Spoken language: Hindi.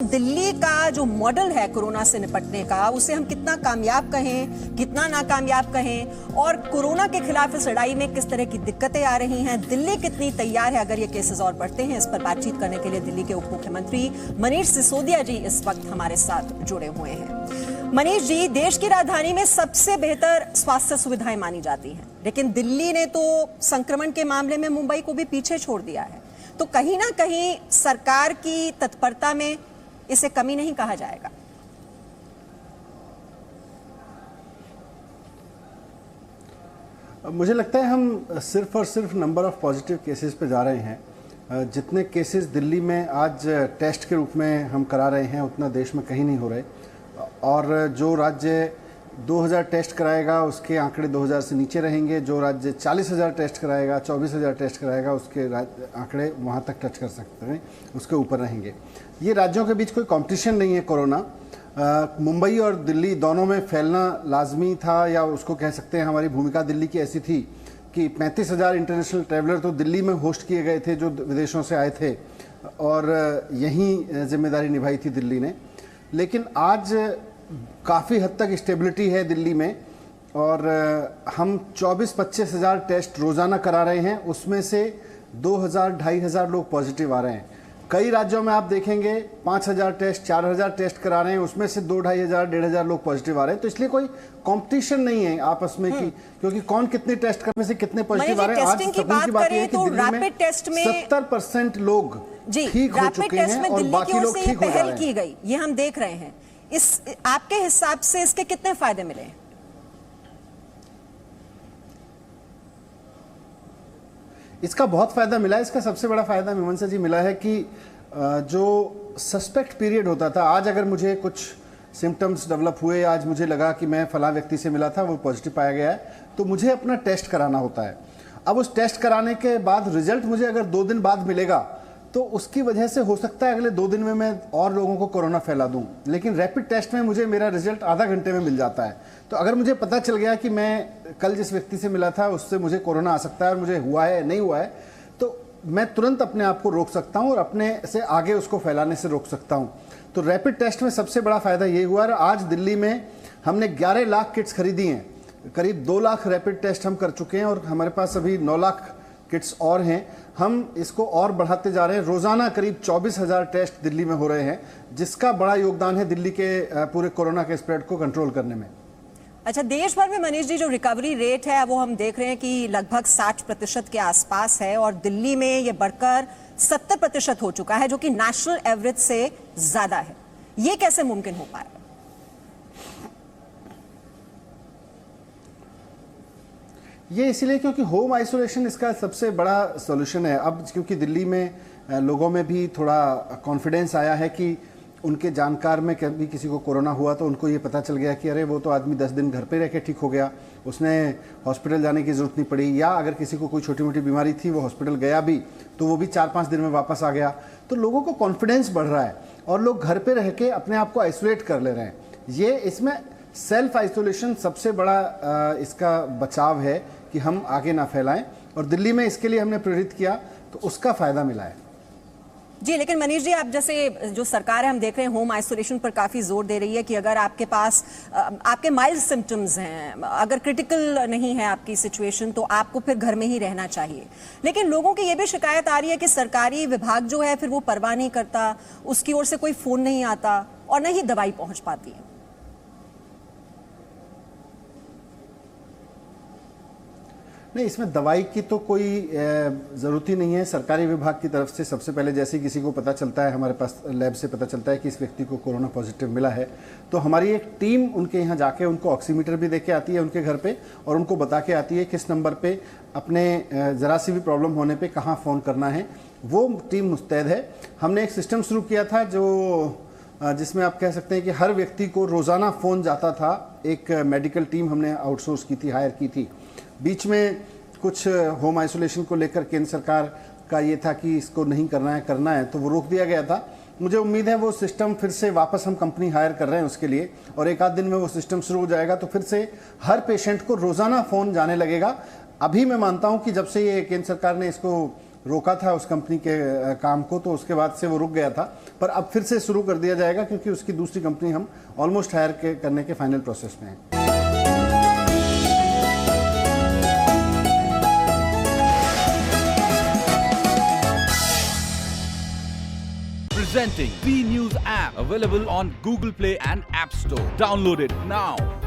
दिल्ली का जो मॉडल है कोरोना से निपटने का, उसे हम कितना कामयाब कहें, कितना नाकामयाब कहें, और कोरोना के खिलाफ इस लड़ाई में किस तरह की दिक्कतें आ रही हैं, दिल्ली कितनी तैयार है अगर ये केसेस और बढ़ते हैं, इस पर बातचीत करने के लिए दिल्ली के उप मुख्यमंत्री मनीष सिसोदिया जी इस वक्त हमारे साथ जुड़े हुए हैं। मनीष जी, देश की राजधानी में सबसे बेहतर स्वास्थ्य सुविधाएं मानी जाती हैं, लेकिन दिल्ली ने तो संक्रमण के मामले में मुंबई को भी पीछे छोड़ दिया है, तो कहीं ना कहीं सरकार की तत्परता में इसे कमी नहीं कहा जाएगा? मुझे लगता है हम सिर्फ और सिर्फ नंबर ऑफ पॉजिटिव केसेस पे जा रहे हैं। जितने केसेस दिल्ली में आज टेस्ट के रूप में हम करा रहे हैं उतना देश में कहीं नहीं हो रहे, और जो राज्य 2000 टेस्ट कराएगा उसके आंकड़े 2000 से नीचे रहेंगे, जो राज्य 40,000 टेस्ट कराएगा, 24,000 टेस्ट कराएगा, उसके आंकड़े वहाँ तक टच कर सकते हैं, उसके ऊपर रहेंगे। ये राज्यों के बीच कोई कंपटीशन नहीं है कोरोना। मुंबई और दिल्ली दोनों में फैलना लाजमी था, या उसको कह सकते हैं हमारी भूमिका दिल्ली की ऐसी थी कि 35,000 इंटरनेशनल ट्रैवलर तो दिल्ली में होस्ट किए गए थे जो विदेशों से आए थे, और यही जिम्मेदारी निभाई थी दिल्ली ने। लेकिन आज काफ़ी हद तक स्टेबिलिटी है दिल्ली में, और हम 24-25 हज़ार टेस्ट रोज़ाना करा रहे हैं, उसमें से 2,000-2,500 लोग पॉजिटिव आ रहे हैं। कई राज्यों में आप देखेंगे 5,000 टेस्ट, 4,000 टेस्ट करा रहे हैं, उसमें से 2,500-1,500 लोग पॉजिटिव आ रहे हैं। तो इसलिए कोई कंपटीशन नहीं है आपस में कि क्योंकि कौन कितने टेस्ट करने से कितने पॉजिटिव आ रहे हैं। आज टेस्टिंग की बात करें तो रैपिड टेस्ट में 70% लोग ठीक हो चुके हैं और बाकी लोग ठीक हो जा रहे हैं। की गई, ये हम देख रहे हैं। इस आपके हिसाब से इसके कितने फायदे मिले? इसका बहुत फायदा मिला है। इसका सबसे बड़ा फायदा मीमांसा जी मिला है कि जो सस्पेक्ट पीरियड होता था, आज अगर मुझे कुछ सिम्टम्स डेवलप हुए, आज मुझे लगा कि मैं फला व्यक्ति से मिला था, वो पॉजिटिव पाया गया है, तो मुझे अपना टेस्ट कराना होता है। अब उस टेस्ट कराने के बाद रिजल्ट मुझे अगर 2 दिन बाद मिलेगा, तो उसकी वजह से हो सकता है अगले 2 दिन में मैं और लोगों को कोरोना फैला दूं। लेकिन रैपिड टेस्ट में मुझे मेरा रिजल्ट आधा घंटे में मिल जाता है। तो अगर मुझे पता चल गया कि मैं कल जिस व्यक्ति से मिला था उससे मुझे कोरोना आ सकता है और मुझे हुआ है नहीं हुआ है, तो मैं तुरंत अपने आप को रोक सकता हूं और अपने से आगे उसको फैलाने से रोक सकता हूं। तो रैपिड टेस्ट में सबसे बड़ा फायदा ये हुआ। आज दिल्ली में हमने 11 लाख किट्स खरीदी हैं, करीब 2 लाख रैपिड टेस्ट हम कर चुके हैं, और हमारे पास अभी 9 लाख किट्स और हैं। हम इसको और बढ़ाते जा रहे हैं। रोजाना करीब 24,000 टेस्ट दिल्ली में हो रहे हैं, जिसका बड़ा योगदान है दिल्ली के पूरे कोरोना के स्प्रेड को कंट्रोल करने में। अच्छा, देश भर में मनीष जी जो रिकवरी रेट है वो हम देख रहे हैं कि लगभग 60% के आसपास है, और दिल्ली में ये बढ़कर 70% हो चुका है, जो कि नेशनल एवरेज से ज्यादा है। ये कैसे मुमकिन हो पाया? ये इसलिए क्योंकि होम आइसोलेशन इसका सबसे बड़ा सॉल्यूशन है। अब क्योंकि दिल्ली में लोगों में भी थोड़ा कॉन्फिडेंस आया है कि उनके जानकार में कभी किसी को कोरोना हुआ तो उनको ये पता चल गया कि अरे वो तो आदमी 10 दिन घर पे रह के ठीक हो गया, उसने हॉस्पिटल जाने की ज़रूरत नहीं पड़ी, या अगर किसी को कोई छोटी मोटी बीमारी थी वो हॉस्पिटल गया भी तो वो भी 4-5 दिन में वापस आ गया। तो लोगों को कॉन्फिडेंस बढ़ रहा है और लोग घर पर रह के अपने आप को आइसोलेट कर ले रहे हैं। ये इसमें सेल्फ आइसोलेशन सबसे बड़ा इसका बचाव है कि हम आगे ना फैलाएं, और दिल्ली में इसके लिए हमने प्रेरित किया तो उसका फायदा मिला है। जी, लेकिन मनीष जी, आप जैसे जो सरकार है हम देख रहे हैं होम आइसोलेशन पर काफी जोर दे रही है कि अगर आपके पास आपके माइल्ड सिम्टम्स हैं, अगर क्रिटिकल नहीं है आपकी सिचुएशन, तो आपको फिर घर में ही रहना चाहिए। लेकिन लोगों की ये भी शिकायत आ रही है कि सरकारी विभाग जो है फिर वो परवाह नहीं करता, उसकी ओर से कोई फोन नहीं आता और न ही दवाई पहुंच पाती है। नहीं, इसमें दवाई की तो कोई ज़रूरत ही नहीं है। सरकारी विभाग की तरफ से सबसे पहले जैसे ही किसी को पता चलता है, हमारे पास लैब से पता चलता है कि इस व्यक्ति को कोरोना पॉजिटिव मिला है, तो हमारी एक टीम उनके यहाँ जाके उनको ऑक्सीमीटर भी दे के आती है उनके घर पे, और उनको बता के आती है किस नंबर पे अपने ज़रा सी भी प्रॉब्लम होने पे कहाँ फ़ोन करना है। वो टीम मुस्तैद है। हमने एक सिस्टम शुरू किया था जिसमें आप कह सकते हैं कि हर व्यक्ति को रोज़ाना फ़ोन जाता था। एक मेडिकल टीम हमने आउटसोर्स की थी, हायर की थी। बीच में कुछ होम आइसोलेशन को लेकर केंद्र सरकार का ये था कि इसको नहीं करना है तो वो रोक दिया गया था। मुझे उम्मीद है वो सिस्टम फिर से वापस हम कंपनी हायर कर रहे हैं उसके लिए, और एक आध दिन में वो सिस्टम शुरू हो जाएगा तो फिर से हर पेशेंट को रोज़ाना फ़ोन जाने लगेगा। अभी मैं मानता हूं कि जब से ये केंद्र सरकार ने इसको रोका था उस कंपनी के काम को, तो उसके बाद से वो रुक गया था, पर अब फिर से शुरू कर दिया जाएगा क्योंकि उसकी दूसरी कंपनी हम ऑलमोस्ट हायर करने के फाइनल प्रोसेस में हैं। Presenting B News app, available on Google Play and App Store. Download it now.